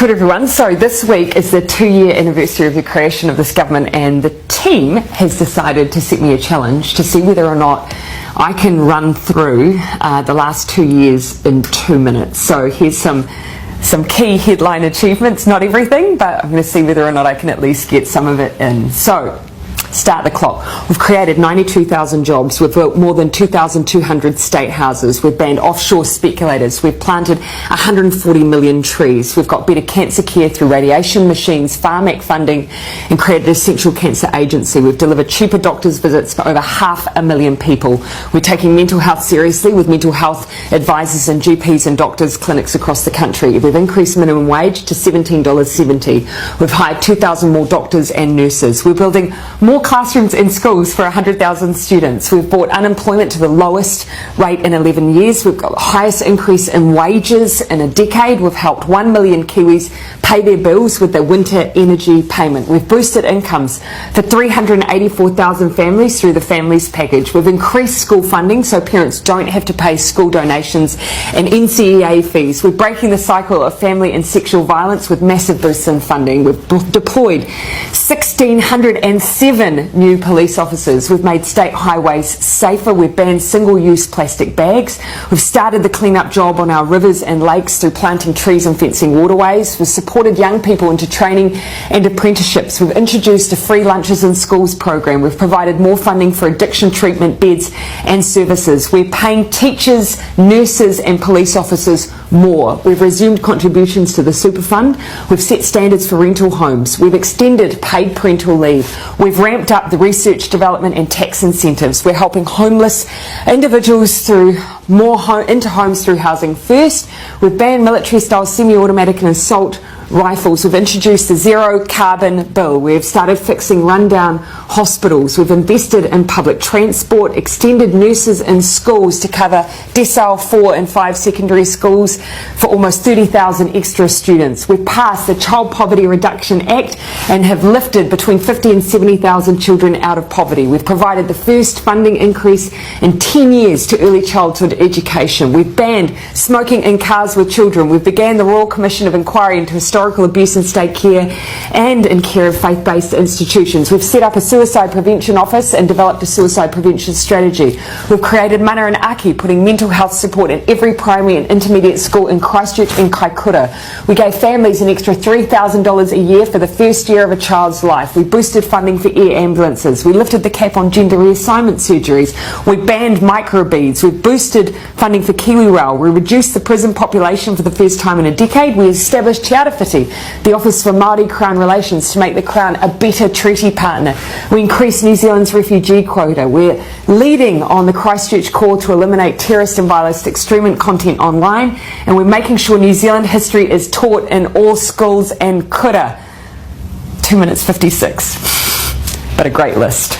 Kia ora everyone. So this week is the 2-year anniversary of the creation of this government, and the team has decided to set me a challenge to see whether or not I can run through the last 2 years in 2 minutes. So here's some key headline achievements, not everything, but I'm going to see whether or not I can at least get some of it in. So start the clock. We've created 92,000 jobs. We've built more than 2,200 state houses. We've banned offshore speculators. We've planted 140 million trees. We've got better cancer care through radiation machines, Pharmac funding, and created a central cancer agency. We've delivered cheaper doctors' visits for over 500,000 people. We're taking mental health seriously with mental health advisors and GPs and doctors' clinics across the country. We've increased minimum wage to $17.70. We've hired 2,000 more doctors and nurses. We're building more classrooms in schools for 100,000 students. We've brought unemployment to the lowest rate in 11 years. We've got the highest increase in wages in a decade. We've helped 1 million Kiwis pay their bills with their winter energy payment. We've boosted incomes for 384,000 families through the Families Package. We've increased school funding so parents don't have to pay school donations and NCEA fees. We're breaking the cycle of family and sexual violence with massive boosts in funding. We've deployed 1,607 new police officers. We've made state highways safer. We've banned single-use plastic bags. We've started the clean-up job on our rivers and lakes through planting trees and fencing waterways. We've supported young people into training and apprenticeships. We've introduced a free lunches in schools program. We've provided more funding for addiction treatment beds and services. We're paying teachers, nurses and police officers more. We've resumed contributions to the super fund. We've set standards for rental homes. We've extended paid parental leave. We've ramped up the research, development and tax incentives. We're helping homeless individuals through into homes through Housing First. We've banned military-style semi-automatic and assault rifles. We've introduced the zero carbon bill. We've started fixing rundown hospitals. We've invested in public transport, extended nurses in schools to cover decile 4 and 5 secondary schools for almost 30,000 extra students. We've passed the Child Poverty Reduction Act and have lifted between 50 and 70,000 children out of poverty. We've provided the first funding increase in 10 years to early childhood education. We've banned smoking in cars with children. We've began the Royal Commission of Inquiry into historical abuse in state care and in care of faith-based institutions. We've set up a suicide prevention office and developed a suicide prevention strategy. We've created Mana and Aki, putting mental health support in every primary and intermediate school in Christchurch and Kaikoura. We gave families an extra $3,000 a year for the first year of a child's life. We boosted funding for air ambulances. We lifted the cap on gender reassignment surgeries. We banned microbeads. We've boosted funding for KiwiRail. We reduced the prison population for the first time in a decade. We established Te Arawhiti, the Office for Māori Crown Relations, to make the Crown a better treaty partner. We increased New Zealand's refugee quota. We're leading on the Christchurch call to eliminate terrorist and violent extreme content online, and we're making sure New Zealand history is taught in all schools and kura. 2 minutes 56, but a great list.